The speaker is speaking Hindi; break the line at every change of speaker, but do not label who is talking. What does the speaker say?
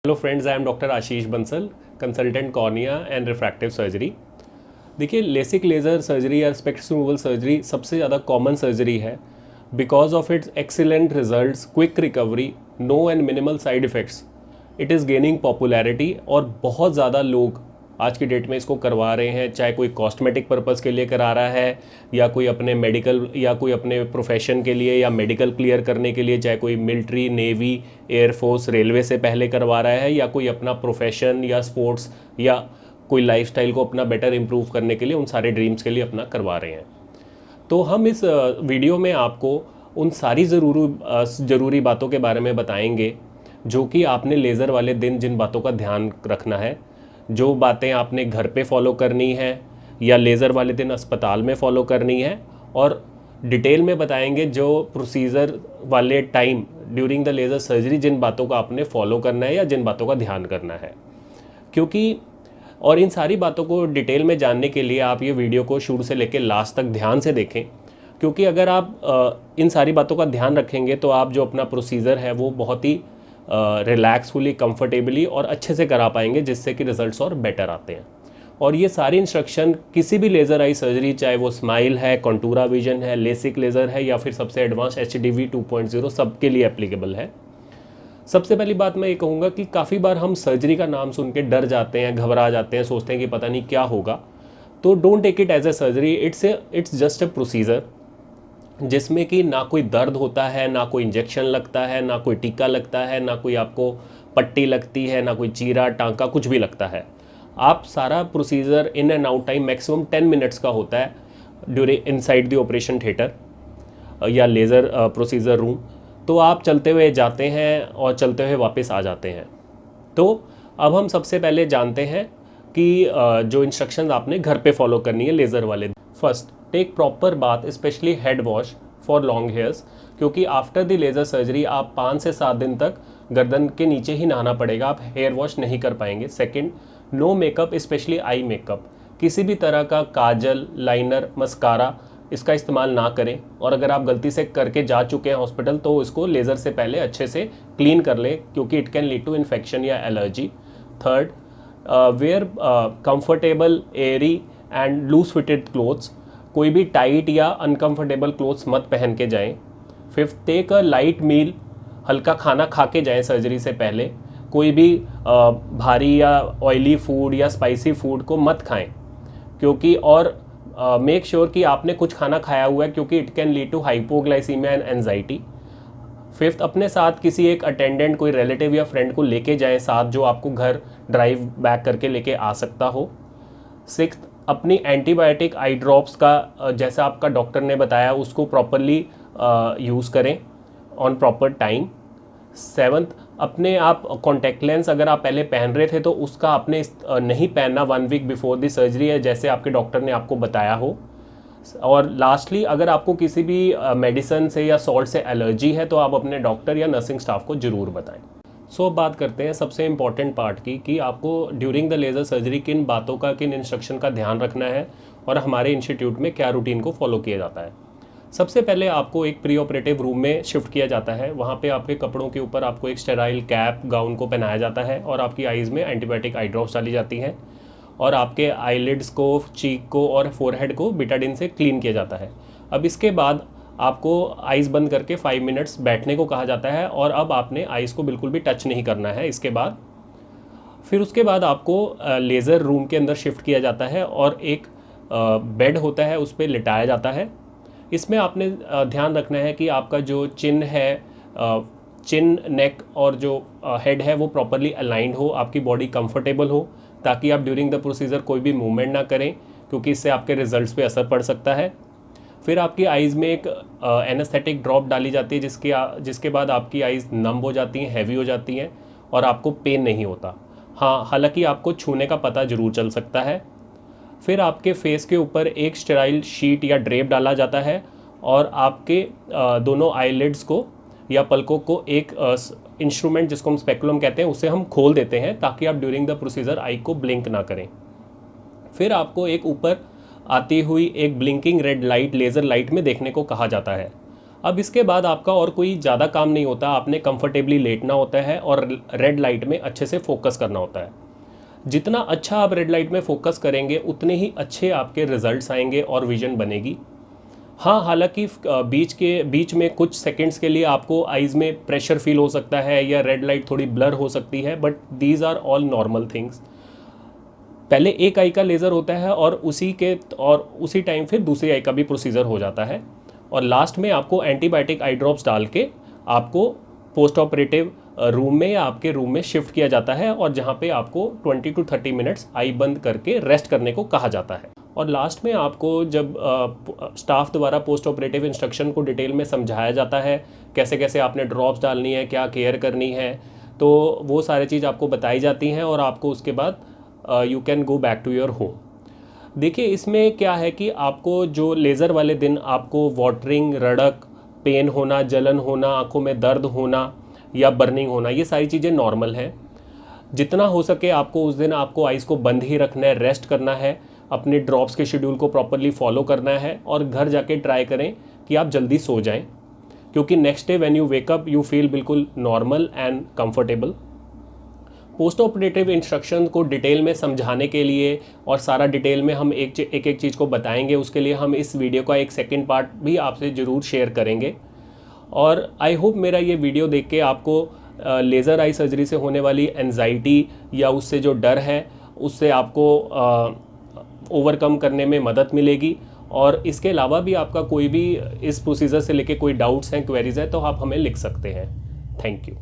Hello friends, I am doctor Ashish Bansal, consultant cornea and refractive surgery. देखिए, लेसिक लेज़र सर्जरी या स्पेक्ट्स रिमूवल सर्जरी सबसे ज़्यादा कॉमन सर्जरी है। Because of its excellent results, quick recovery, no and minimal side effects, it is gaining popularity और बहुत ज़्यादा लोग आज की डेट में इसको करवा रहे हैं। चाहे कोई कॉस्मेटिक पर्पज़ के लिए करा रहा है या कोई अपने मेडिकल या कोई अपने प्रोफेशन के लिए या मेडिकल क्लियर करने के लिए, चाहे कोई मिलिट्री, नेवी, एयरफोर्स, रेलवे से पहले करवा रहा है या कोई अपना प्रोफेशन या स्पोर्ट्स या कोई लाइफस्टाइल को अपना बेटर इम्प्रूव करने के लिए, उन सारे ड्रीम्स के लिए अपना करवा रहे हैं। तो हम इस वीडियो में आपको उन सारी ज़रूरी बातों के बारे में बताएंगे जो कि आपने लेज़र वाले दिन जिन बातों का ध्यान रखना है, जो बातें आपने घर पे फॉलो करनी है या लेज़र वाले दिन अस्पताल में फॉलो करनी है, और डिटेल में बताएंगे जो प्रोसीजर वाले time during the laser surgery जिन बातों का आपने फॉलो करना है या जिन बातों का ध्यान करना है। क्योंकि और इन सारी बातों को डिटेल में जानने के लिए आप ये वीडियो को शुरू से लेकर लास्ट तक ध्यान से देखें, क्योंकि अगर आप इन सारी बातों का ध्यान रखेंगे तो आप जो अपना प्रोसीजर है वो बहुत ही रिलैक्सफुली, कंफर्टेबली और अच्छे से करा पाएंगे, जिससे कि रिजल्ट्स और बेटर आते हैं। और ये सारी इंस्ट्रक्शन किसी भी लेज़र आई सर्जरी, चाहे वो स्माइल है, कॉन्टूरा विजन है, लेसिक लेज़र है या फिर सबसे एडवांस HDV 2.0, सबके लिए एप्लीकेबल है। सबसे पहली बात मैं ये कहूँगा कि काफ़ी बार हम सर्जरी का नाम सुन के डर जाते हैं, घबरा जाते हैं, सोचते हैं कि पता नहीं क्या होगा। तो don't take it as a surgery, it's just a procedure जिसमें कि ना कोई दर्द होता है, ना कोई इंजेक्शन लगता है, ना कोई टीका लगता है, ना कोई आपको पट्टी लगती है, ना कोई चीरा टांका कुछ भी लगता है। आप सारा procedure in and out time maximum 10 minutes का होता है during inside the operation theatre या लेज़र प्रोसीजर रूम। तो आप चलते हुए जाते हैं और चलते हुए वापस आ जाते हैं। तो अब हम सबसे पहले जानते हैं कि जो इंस्ट्रक्शंस आपने घर पे फॉलो करनी है लेज़र वाले। First, take proper bath, specially head wash for long hairs, क्योंकि आफ्टर द लेज़र सर्जरी आप 5 से 7 दिन तक गर्दन के नीचे ही नहाना पड़ेगा, आप हेयर वॉश नहीं कर पाएंगे। Second, no makeup, specially eye makeup, किसी भी तरह का काजल, लाइनर, मस्कारा इसका इस्तेमाल ना करें। और अगर आप गलती से करके जा चुके हैं हॉस्पिटल तो इसको लेज़र से पहले अच्छे से क्लीन कर लें, क्योंकि it can lead to infection या allergy. Third, wear comfortable, airy and loose fitted clothes, कोई भी टाइट या अनकंफर्टेबल क्लोथ्स मत पहन के जाएं। फिफ्थ, टेक अ लाइट मील, हल्का खाना खा के जाएं सर्जरी से पहले। कोई भी भारी या ऑयली फूड या स्पाइसी फूड को मत खाएं, क्योंकि और मेक श्योर कि आपने कुछ खाना खाया हुआ है, क्योंकि it can lead to hypoglycaemia and anxiety. Fifth, अपने साथ किसी एक अटेंडेंट, कोई रिलेटिव या फ्रेंड को लेके जाएं साथ, जो आपको घर ड्राइव बैक करके लेके आ सकता हो। सिक्स्थ, अपनी एंटीबायोटिक आई ड्रॉप्स का जैसा आपका डॉक्टर ने बताया उसको प्रॉपरली यूज़ करें ऑन प्रॉपर टाइम। सेवन्थ, अपने आप कॉन्टैक्ट लेंस अगर आप पहले पहन रहे थे तो उसका आपने नहीं पहनना 1 वीक बिफोर द सर्जरी है, जैसे आपके डॉक्टर ने आपको बताया हो। और लास्टली, अगर आपको किसी भी मेडिसिन से या सॉल्ट से एलर्जी है तो आप अपने डॉक्टर या नर्सिंग स्टाफ को ज़रूर बताएं। सो बात करते हैं सबसे इम्पॉर्टेंट पार्ट की, कि आपको ड्यूरिंग द लेज़र सर्जरी किन बातों का, किन इंस्ट्रक्शन का ध्यान रखना है और हमारे इंस्टीट्यूट में क्या रूटीन को फॉलो किया जाता है। सबसे पहले आपको एक प्री ऑपरेटिव रूम में शिफ्ट किया जाता है। वहाँ पे आपके कपड़ों के ऊपर आपको एक स्टेराइल कैप, गाउन को पहनाया जाता है और आपकी आइज़ में एंटीबायोटिक आई ड्रॉप्स डाली जाती हैं और आपके आईलिड्स को, चीक को और फोरहेड को बिटाडिन से क्लीन किया जाता है। अब इसके बाद आपको आइज़ बंद करके 5 मिनट्स बैठने को कहा जाता है और अब आपने आइज़ को बिल्कुल भी टच नहीं करना है इसके बाद। फिर उसके बाद आपको लेज़र रूम के अंदर शिफ्ट किया जाता है और एक बेड होता है, उस पर लिटाया जाता है। इसमें आपने ध्यान रखना है कि आपका जो चिन है, चिन, नेक और जो हेड है वो प्रॉपरली अलाइंड हो, आपकी बॉडी कंफर्टेबल हो, ताकि आप ड्यूरिंग द प्रोसीजर कोई भी मूवमेंट ना करें, क्योंकि इससे आपके रिजल्ट्स पे असर पड़ सकता है। फिर आपकी आइज़ में एक एनेस्थेटिक ड्रॉप डाली जाती है, जिसके बाद आपकी आइज़ नम हो जाती हैं, हैवी हो जाती हैं और आपको पेन नहीं होता। हाँ, हालांकि आपको छूने का पता ज़रूर चल सकता है। फिर आपके फेस के ऊपर एक स्टेराइल शीट या ड्रेप डाला जाता है और आपके दोनों आईलिड्स को या पलकों को एक इंस्ट्रूमेंट जिसको हम स्पेकुलम कहते हैं उसे हम खोल देते हैं, ताकि आप ड्यूरिंग द प्रोसीजर आई को ब्लिंक ना करें। फिर आपको एक ऊपर आती हुई एक blinking red light laser light में देखने को कहा जाता है। अब इसके बाद आपका और कोई ज़्यादा काम नहीं होता, आपने कंफर्टेबली लेटना होता है और रेड लाइट में अच्छे से फोकस करना होता है। जितना अच्छा आप रेड लाइट में फोकस करेंगे उतने ही अच्छे आपके रिजल्ट्स आएंगे और विजन बनेगी। हाँ, हालांकि बीच में कुछ सेकंड्स के लिए आपको आइज़ में प्रेशर फील हो सकता है या रेड लाइट थोड़ी ब्लर हो सकती है, but these are all normal things. पहले एक आई का लेज़र होता है और उसी टाइम फिर दूसरी आई का भी प्रोसीजर हो जाता है, और लास्ट में आपको एंटीबायोटिक आई ड्रॉप्स डाल के आपको पोस्ट ऑपरेटिव रूम में या आपके रूम में शिफ्ट किया जाता है, और जहाँ पे आपको 20 to 30 मिनट्स आई बंद करके रेस्ट करने को कहा जाता है। और लास्ट में आपको जब स्टाफ द्वारा पोस्ट ऑपरेटिव इंस्ट्रक्शन को डिटेल में समझाया जाता है, कैसे कैसे आपने ड्रॉप्स डालनी है, क्या केयर करनी है, तो वो सारी चीज़ आपको बताई जाती हैं, और आपको उसके बाद you can go back to your home. देखिए, इसमें क्या है कि आपको जो लेज़र वाले दिन आपको वाटरिंग, रड़क, पेन होना, जलन होना, आंखों में दर्द होना या बर्निंग होना, ये सारी चीज़ें नॉर्मल हैं। जितना हो सके आपको उस दिन आपको आइज़ को बंद ही रखना है, रेस्ट करना है, अपने ड्रॉप्स के शेड्यूल को प्रॉपरली फॉलो करना है, और घर जाके ट्राई करें कि आप जल्दी सो जाएं, क्योंकि next day when you wake up you feel बिल्कुल normal and comfortable. Post operative instruction को डिटेल में समझाने के लिए और सारा डिटेल में हम एक एक चीज़ को बताएंगे, उसके लिए हम इस वीडियो का एक सेकंड पार्ट भी आपसे ज़रूर शेयर करेंगे। और आई होप मेरा ये वीडियो देख के आपको लेज़र आई सर्जरी से होने वाली एंजाइटी या उससे जो डर है उससे आपको ओवरकम करने में मदद मिलेगी। और इसके अलावा भी आपका कोई भी इस प्रोसीजर से लेके कोई डाउट्स हैं, क्वेरीज है, तो आप हमें लिख सकते हैं। Thank you.